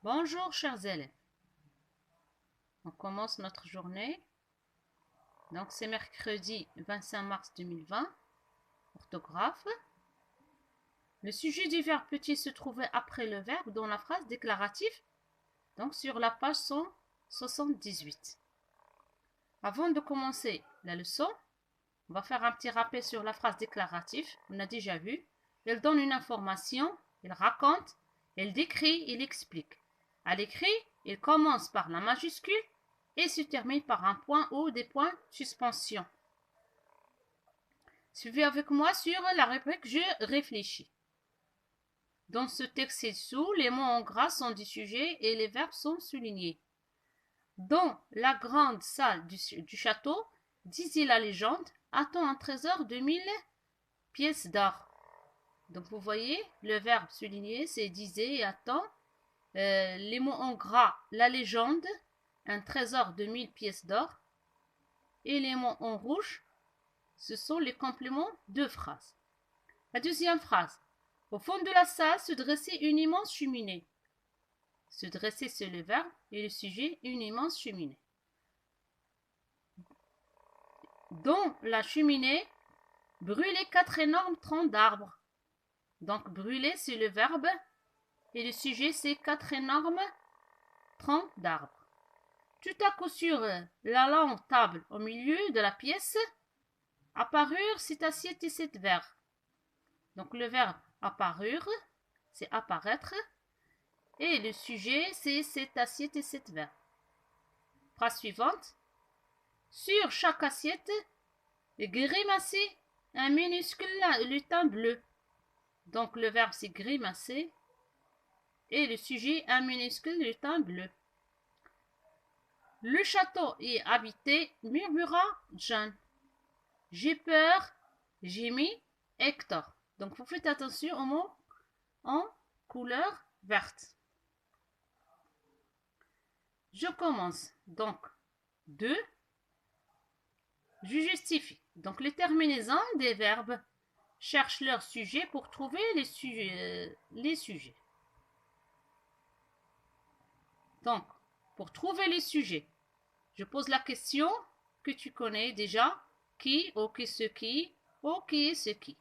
Bonjour chers élèves, on commence notre journée. Donc c'est mercredi 25 mars 2020, orthographe. Le sujet du verbe peut-il se trouver après le verbe dans la phrase déclarative, donc sur la page 178. Avant de commencer la leçon, on va faire un petit rappel sur la phrase déclarative. On a déjà vu. Elle donne une information, elle raconte, elle décrit, elle explique. À l'écrit, il commence par la majuscule et se termine par un point ou des points de suspension. Suivez avec moi sur la rubrique Je réfléchis. Dans ce texte ci-dessous, les mots en gras sont du sujet et les verbes sont soulignés. Dans la grande salle du château, disait la légende, attend un trésor de 1000 pièces d'or. Donc vous voyez, le verbe souligné, c'est disait et attend. Les mots en gras, la légende, un trésor de 1000 pièces d'or. Et les mots en rouge, ce sont les compléments de phrases. La deuxième phrase. Au fond de la salle se dressait une immense cheminée. Se dresser, c'est le verbe, et le sujet, une immense cheminée. Dans la cheminée, brûlaient 4 énormes troncs d'arbres. Donc brûler, c'est le verbe, et le sujet, c'est 4 énormes troncs d'arbres. Tout à coup sur la longue table au milieu de la pièce, apparurent cette assiette et cette verre. Donc le verbe apparure, c'est apparaître, et le sujet, c'est cette assiette et cette verre. Phrase suivante. Sur chaque assiette, grimaçait un minuscule lutin bleu. Donc le verbe, c'est grimacer, et le sujet, un minuscule lutin bleu. Le château est habité, murmura John. J'ai peur, gémit Hector. Donc vous faites attention aux mots en couleur verte. Je commence. Donc, 2. Je justifie. Donc les terminaisons des verbes cherchent leur sujet pour trouver les sujets. Donc, pour trouver les sujets, je pose la question que tu connais déjà. Qui, ou qui, ce qui, ou qui est ce qui.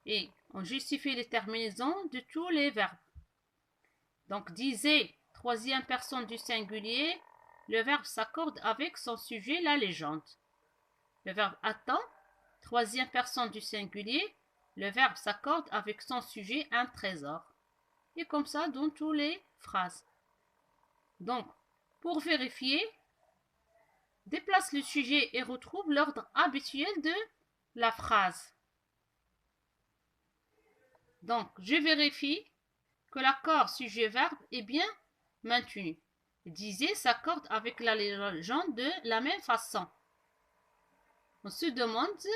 Et on justifie les terminaisons de tous les verbes. Donc, disait, troisième personne du singulier, le verbe s'accorde avec son sujet, la légende. Le verbe attend, troisième personne du singulier, le verbe s'accorde avec son sujet, un trésor. Et comme ça dans toutes les phrases. Donc, pour vérifier, déplace le sujet et retrouve l'ordre habituel de la phrase. Donc, je vérifie que l'accord sujet-verbe est bien maintenu. Disait s'accorde avec la légende de la même façon. On se demande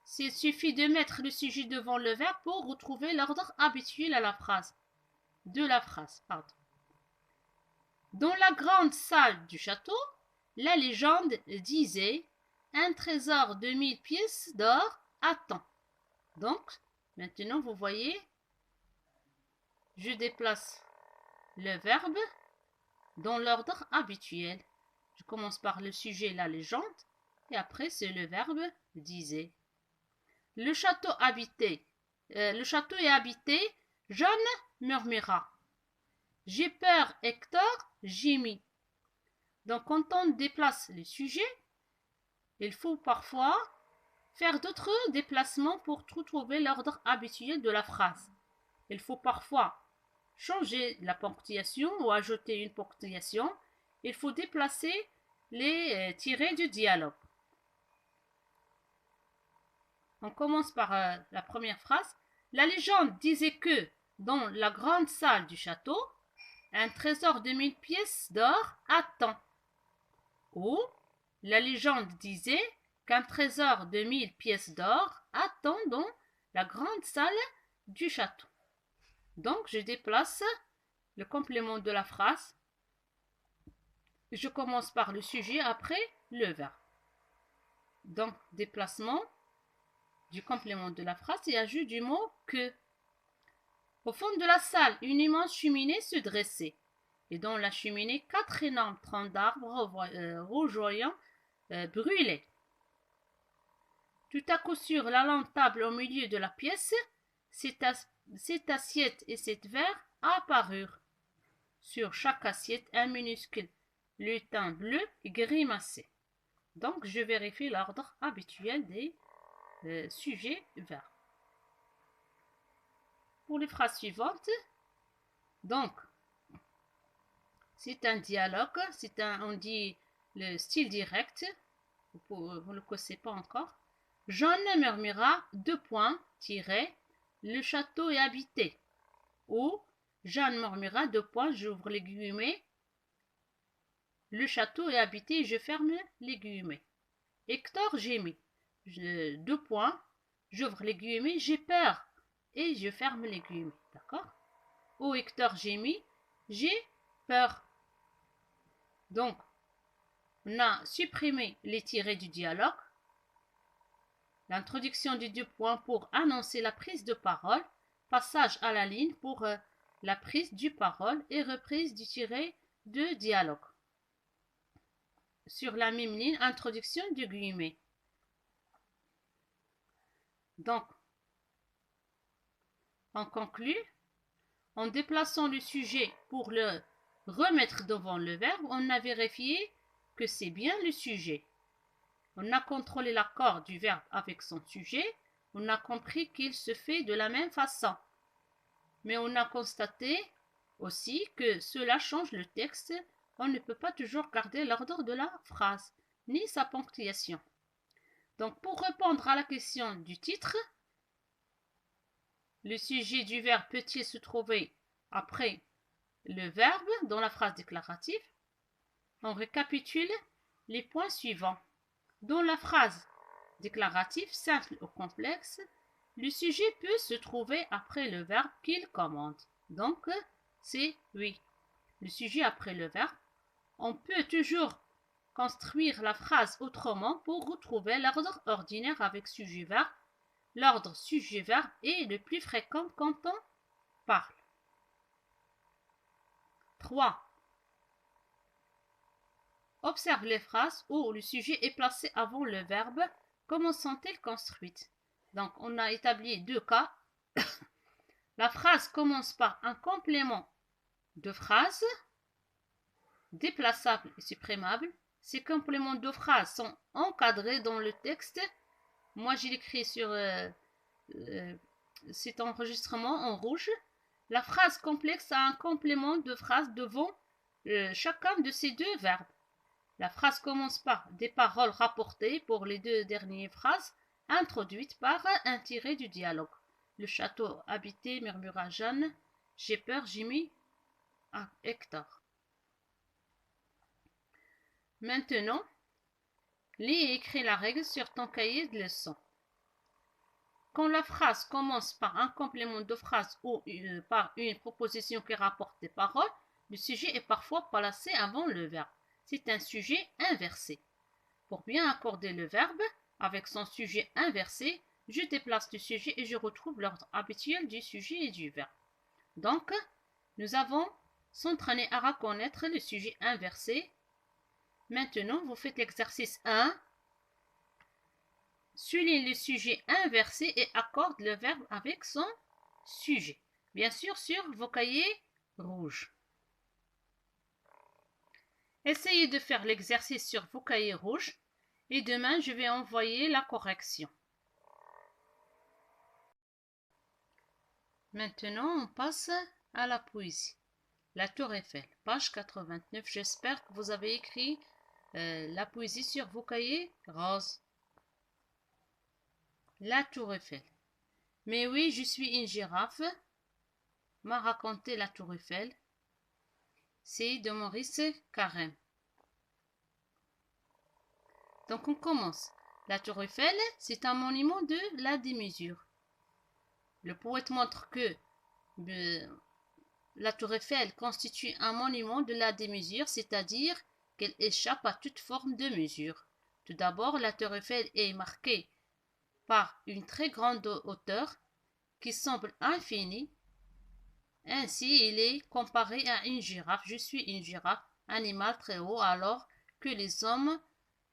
s'il suffit de mettre le sujet devant le verbe pour retrouver l'ordre habituel à la phrase. De la phrase, pardon. Dans la grande salle du château, la légende disait un trésor de 1000 pièces d'or attend. Donc, maintenant vous voyez, je déplace le verbe dans l'ordre habituel. Je commence par le sujet, la légende, et après c'est le verbe disait. Le château est habité, John murmura. J'ai peur, Hector, Jimmy. Donc quand on déplace le sujet, il faut parfois faire d'autres déplacements pour trouver l'ordre habituel de la phrase. Il faut parfois changer la ponctuation ou ajouter une ponctuation. Il faut déplacer les tirets du dialogue. On commence par la première phrase. La légende disait que dans la grande salle du château, un trésor de 1000 pièces d'or attend. Ou la légende disait qu'un trésor de 1000 pièces d'or attend dans la grande salle du château. Donc, je déplace le complément de la phrase. Je commence par le sujet, après le verbe. Donc, déplacement du complément de la phrase et ajout du mot que. Au fond de la salle, une immense cheminée se dressait, et dans la cheminée, 4 énormes troncs d'arbres rougeoyants brûlaient. Tout à coup, sur la longue table au milieu de la pièce, cette assiette et cette verre apparurent. Sur chaque assiette, un minuscule lutin bleu grimaçait. Donc, je vérifie l'ordre habituel des sujets verbes. Pour les phrases suivantes, donc, c'est un dialogue, on dit le style direct, vous ne le connaissez pas encore. Jean murmura, le château est habité. Ou Jeanne murmura, j'ouvre les guillemets, le château est habité, je ferme les guillemets. Hector gémit, j'ouvre les guillemets, j'ai peur, et je ferme les guillemets, d'accord? Ou Hector gémit, j'ai peur. Donc, on a supprimé les tirets du dialogue, l'introduction du 2 points pour annoncer la prise de parole, passage à la ligne pour la prise du parole et reprise du tiret de dialogue. Sur la même ligne, introduction du guillemet. Donc, on conclut en déplaçant le sujet pour le remettre devant le verbe, on a vérifié que c'est bien le sujet. On a contrôlé l'accord du verbe avec son sujet, on a compris qu'il se fait de la même façon. Mais on a constaté aussi que cela change le texte, on ne peut pas toujours garder l'ordre de la phrase, ni sa ponctuation. Donc pour répondre à la question du titre, le sujet du verbe peut-il se trouver après le verbe dans la phrase déclarative? On récapitule les points suivants. Dans la phrase déclarative simple ou complexe, le sujet peut se trouver après le verbe qu'il commande. Donc, c'est oui. Le sujet après le verbe. On peut toujours construire la phrase autrement pour retrouver l'ordre ordinaire avec sujet-verbe. L'ordre sujet-verbe est le plus fréquent quand on parle. 3. Observe les phrases où le sujet est placé avant le verbe. Comment sont-elles construites? Donc, on a établi 2 cas. La phrase commence par un complément de phrase, déplaçable et supprimable. Ces compléments de phrase sont encadrés dans le texte. Moi, j'ai écrit sur cet enregistrement en rouge. La phrase complexe a un complément de phrase devant chacun de ces 2 verbes. La phrase commence par des paroles rapportées pour les 2 dernières phrases, introduites par un tiret du dialogue. Le château habité, murmura Jeanne. J'ai peur, Jimmy. Hector. Maintenant, lis et écris la règle sur ton cahier de leçons. Quand la phrase commence par un complément de phrase ou par une proposition qui rapporte des paroles, le sujet est parfois placé avant le verbe. C'est un sujet inversé. Pour bien accorder le verbe avec son sujet inversé, je déplace le sujet et je retrouve l'ordre habituel du sujet et du verbe. Donc, nous avons s'entraîné à reconnaître le sujet inversé. Maintenant, vous faites l'exercice 1. Souligne le sujet inversé et accorde le verbe avec son sujet. Bien sûr, sur vos cahiers rouges. Essayez de faire l'exercice sur vos cahiers rouges et demain, je vais envoyer la correction. Maintenant, on passe à la poésie. La Tour Eiffel, page 89. J'espère que vous avez écrit la poésie sur vos cahiers roses. La Tour Eiffel. Mais oui, je suis une girafe, m'a raconté la Tour Eiffel. C'est de Maurice Carême. Donc on commence. La Tour Eiffel, c'est un monument de la démesure. Le poète montre que la Tour Eiffel constitue un monument de la démesure, c'est-à-dire qu'elle échappe à toute forme de mesure. Tout d'abord, la Tour Eiffel est marquée par une très grande hauteur qui semble infinie. Ainsi, il est comparé à une girafe. Je suis une girafe, animal très haut, alors que les hommes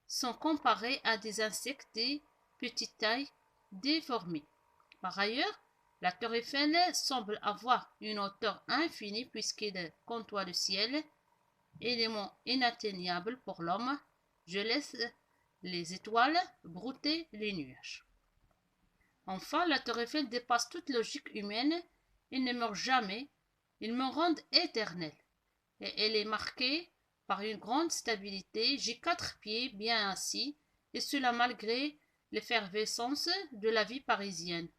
sont comparés à des insectes de petite taille déformés. Par ailleurs, la tour Eiffel semble avoir une hauteur infinie puisqu'il côtoie le ciel, élément inatteignable pour l'homme. Je laisse les étoiles brouter les nuages. Enfin, la tour Eiffel dépasse toute logique humaine et ne meurt jamais. Il me rend éternelle. Et elle est marquée par une grande stabilité. J'ai 4 pieds bien assis, et cela malgré l'effervescence de la vie parisienne.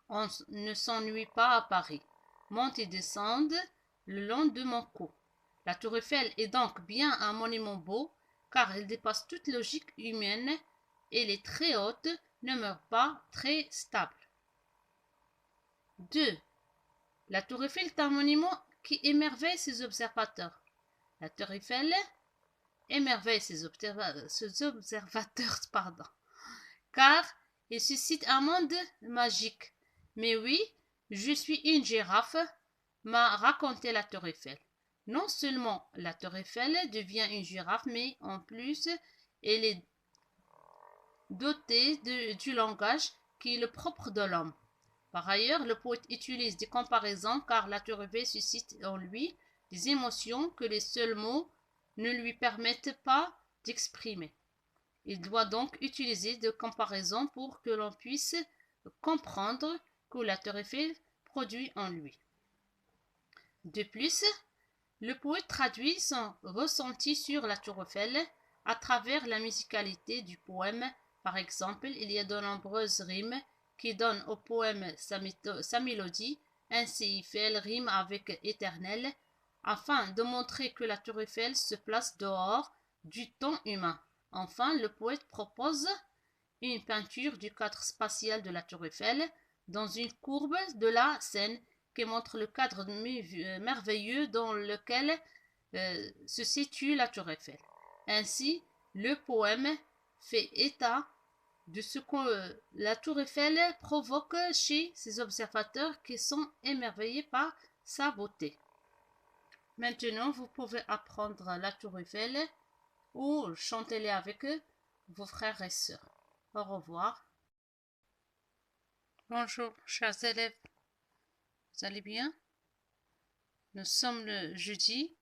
On ne s'ennuie pas à Paris. Monte et descende le long de mon cou. La tour Eiffel est donc bien un monument beau, car elle dépasse toute logique humaine. Elle est très haute, ne meurt pas, très stable. 2. La tour Eiffel est un monument qui émerveille ses observateurs. La tour Eiffel émerveille ses observateurs, car il suscite un monde magique. Mais oui, je suis une girafe, m'a raconté la tour Eiffel. Non seulement la tour Eiffel devient une girafe, mais en plus, elle est dotée du langage qui est le propre de l'homme. Par ailleurs, le poète utilise des comparaisons car la tour Eiffel suscite en lui des émotions que les seuls mots ne lui permettent pas d'exprimer. Il doit donc utiliser des comparaisons pour que l'on puisse comprendre que la tour Eiffel produit en lui. De plus, le poète traduit son ressenti sur la tour Eiffel à travers la musicalité du poème. Par exemple, il y a de nombreuses rimes qui donnent au poème sa mélodie. Ainsi, Eiffel rime avec éternel, afin de montrer que la tour Eiffel se place dehors du temps humain. Enfin, le poète propose une peinture du cadre spatial de la tour Eiffel dans une courbe de la Seine qui montre le cadre merveilleux dans lequel se situe la tour Eiffel. Ainsi, le poème fait état de ce que la tour Eiffel provoque chez ses observateurs qui sont émerveillés par sa beauté. Maintenant, vous pouvez apprendre la tour Eiffel ou chanter avec vos frères et sœurs. Au revoir. Bonjour, chers élèves. Vous allez bien? Nous sommes le jeudi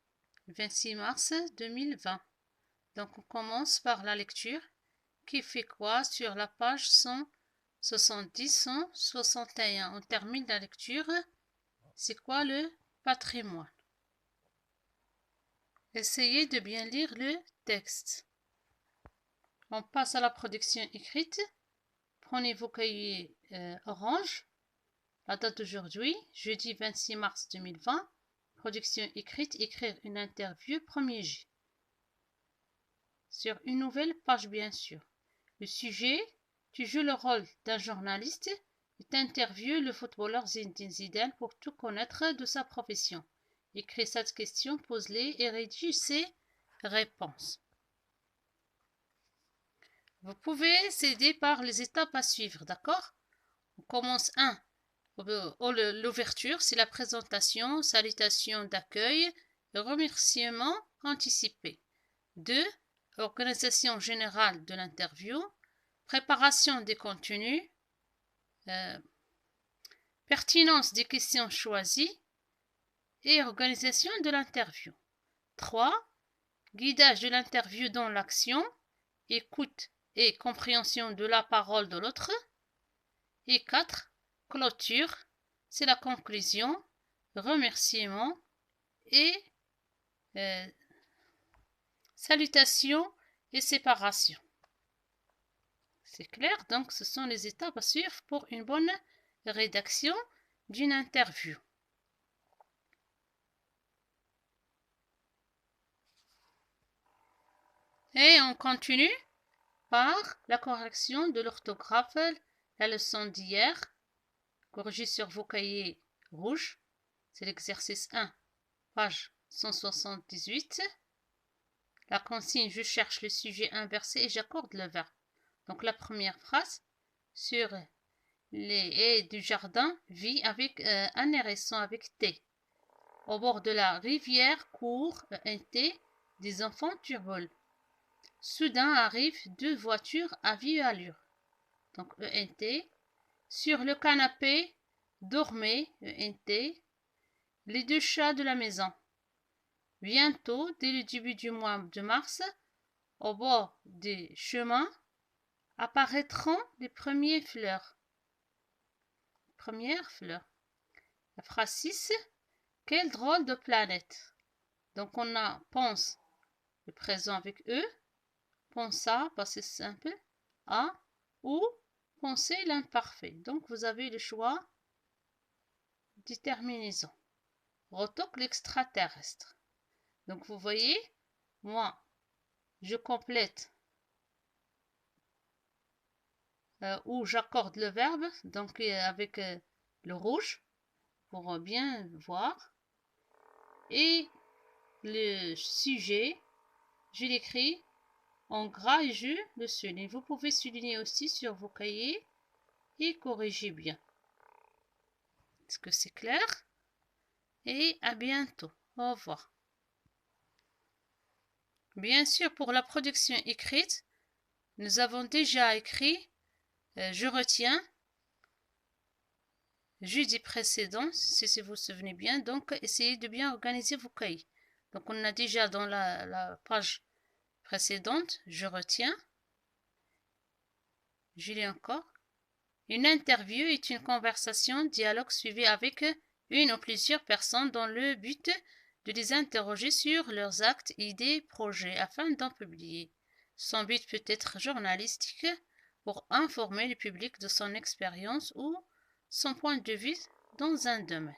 26 mars 2020. Donc, on commence par la lecture qui fait quoi sur la page 170-161. On termine la lecture. C'est quoi le patrimoine? Essayez de bien lire le texte. On passe à la production écrite. Prenez vos cahiers orange. La date d'aujourd'hui, jeudi 26 mars 2020. Production écrite, écrire une interview, premier J. Sur une nouvelle page, bien sûr. Le sujet, tu joues le rôle d'un journaliste et t'interviews le footballeur Zinedine Zidane pour tout connaître de sa profession. Écris cette question, pose-les et rédige ses réponses. Vous pouvez s'aider par les étapes à suivre, d'accord? On commence 1. L'ouverture, c'est la présentation, salutation d'accueil et remerciement anticipé. 2. Organisation générale de l'interview, préparation des contenus, pertinence des questions choisies et organisation de l'interview. 3. Guidage de l'interview dans l'action, écoute et compréhension de la parole de l'autre. Et 4. Clôture, c'est la conclusion, remerciement et salutation et séparation. C'est clair, donc ce sont les étapes à suivre pour une bonne rédaction d'une interview. Et on continue par la correction de l'orthographe, la leçon d'hier. Corrigez sur vos cahiers rouges. C'est l'exercice 1, page 178. La consigne, je cherche le sujet inversé et j'accorde le verbe. Donc la première phrase, sur les haies du jardin vit avec un hérisson avec thé. Au bord de la rivière court un thé, des enfants turbolent. Soudain arrivent deux voitures à vive allure. Donc ENT. Sur le canapé dormaient ENT les deux chats de la maison. Bientôt, dès le début du mois de mars, au bord des chemins, apparaîtront les premières fleurs. La phrase 6. Quelle drôle de planète. Donc on a pense le présent avec E, pensa, passé simple, à, ou penser l'imparfait. Donc vous avez le choix des terminaisons. Rotok l'extraterrestre. Donc vous voyez, moi, je complète ou j'accorde le verbe, donc avec le rouge, pour bien voir. Et le sujet, je l'écris en gras et je le souligne. Vous pouvez souligner aussi sur vos cahiers et corriger bien. Est-ce que c'est clair? Et à bientôt. Au revoir. Bien sûr, pour la production écrite, nous avons déjà écrit je retiens jeudi précédent, si vous vous souvenez bien. Donc, essayez de bien organiser vos cahiers. Donc, on a déjà dans la page précédente, je retiens. Je lis encore. Une interview est une conversation, dialogue suivi avec une ou plusieurs personnes dans le but de les interroger sur leurs actes, idées, projets afin d'en publier. Son but peut être journalistique pour informer le public de son expérience ou son point de vue dans un domaine.